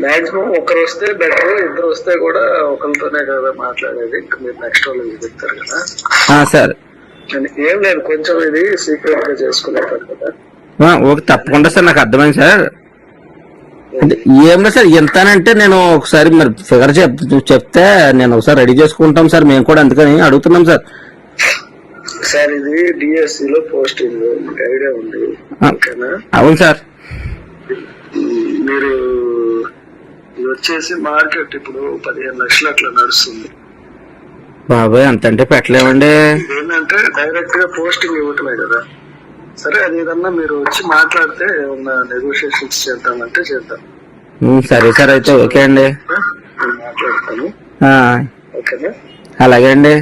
Maximum ఒకరు వస్తే better, ఇద్దరు వస్తే కూడా ఒకరితోనే కదా మాట్లాడేది. ఇంకా మీరు నెక్స్ట్ వాళ్ళకి చెప్తారు కదా సార్. ఏం లేదు, కొంచెం ఇది సీక్రెట్ గా చేసుకునేటారు కదా. ఓకే, తప్పకుండా సార్, నాకు అర్థమైంది సార్. అంటే ఏమన్నా సార్ ఎంతనంటే నేను ఒకసారి మరి ఫిగర్ చెప్తే నేను ఒకసారి రెడీ చేసుకుంటాం సార్, మేము కూడా అందుకని అడుగుతున్నాం సార్. సార్ ఇది డిఎస్సి లో పోస్టింగ్ మీకు ఐడియా ఉంది ఓకేనా? అవును సార్. మీరు ఇది వచ్చేసి మార్కెట్ ఇప్పుడు 15 లక్షలు అట్లా నడుస్తుంది. బాబాయ్ అంతంటే పెట్టలేమండి. ఏంటంటే డైరెక్ట్ గా పోస్టింగ్ ఇవ్వటమే కదా. సరే, అది ఏదన్నా మీరు వచ్చి మాట్లాడితే ఏమన్నా నెగోషియేషన్స్ చేద్దామంటే చేద్దాం. సరే సార్, అయితే ఓకే అండి, నేను మాట్లాడతాను ఓకేనా? అలాగే అండి.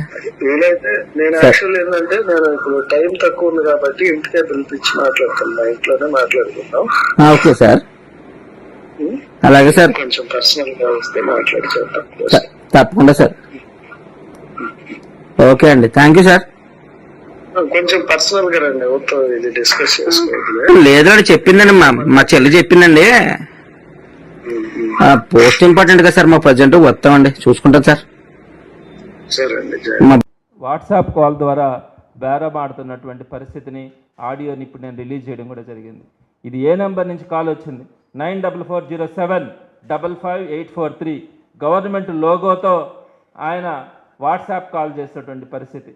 వీలైతే నేను యాక్చువల్ ఏంటంటే నేను ఇప్పుడు టైం తక్కువ ఉంది కాబట్టి ఇంటికే పిలిపించి మాట్లాడతాను, మా ఇంట్లోనే మాట్లాడుకుందాం. ఓకే సార్, అలాగే సార్, కొంచెం పర్సనల్ గా వస్తే మాట్లాడి చేద్దాం. తప్పకుండా సార్. ఓకే అండి, థ్యాంక్ యూ సార్. కొంచెం పర్సనల్ గా రండి, ఎవరితో ఇది డిస్కస్ చేసుకోవాలి. లేదండి, చెప్పిందండి మా చెల్లి చెప్పిందండి. పోస్ట్ ఇంపార్టెంట్ కదా సార్, మా ప్రజెంట్ వస్తామండి, చూసుకుంటాం సార్. వాట్సాప్ కాల్ ద్వారా బేరం ఆడుతున్నటువంటి పరిస్థితిని, ఆడియోని ఇప్పుడు నేను రిలీజ్ చేయడం కూడా జరిగింది. ఇది ఏ నెంబర్ నుంచి కాల్ వచ్చింది? 9440755843 గవర్నమెంట్ లోగోతో ఆయన వాట్సాప్ కాల్ చేసేటువంటి పరిస్థితి.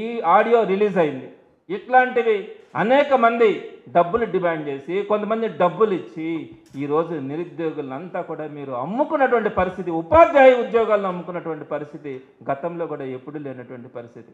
ఈ ఆడియో రిలీజ్ అయింది. ఇట్లాంటివి అనేక మంది డబ్బులు డిమాండ్ చేసి, కొంతమంది డబ్బులు ఇచ్చి ఈరోజు నిరుద్యోగులంతా కూడా మీరు అమ్ముకున్నటువంటి పరిస్థితి, ఉపాధ్యాయ ఉద్యోగాలను అమ్ముకున్నటువంటి పరిస్థితి గతంలో కూడా ఎప్పుడూ లేనటువంటి పరిస్థితి.